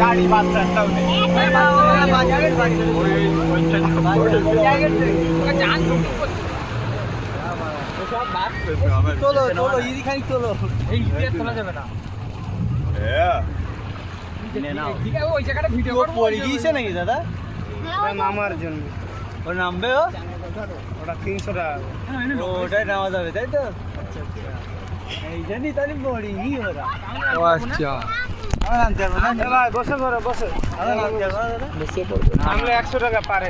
গাড়ি বাচ্চাটাও নেই চলো চলো ইদি খাই চলো এই তোলা যাবে না ওই জায়গাটা ভিডিও পড়ে গিয়েছে নাকি দাদা নামার জন্য ও নামবে ও ওটা 300 টাকা ওটাই নামা যাবে তাই তো এই জানি তাহলে পড়ি নি ওরা ও আচ্ছা আমরা নামতে পারবো না ভাই বসে করো বসে আমরা নামতে পারবো দাদা বসে পড়বে আমরা 100 টাকা পারে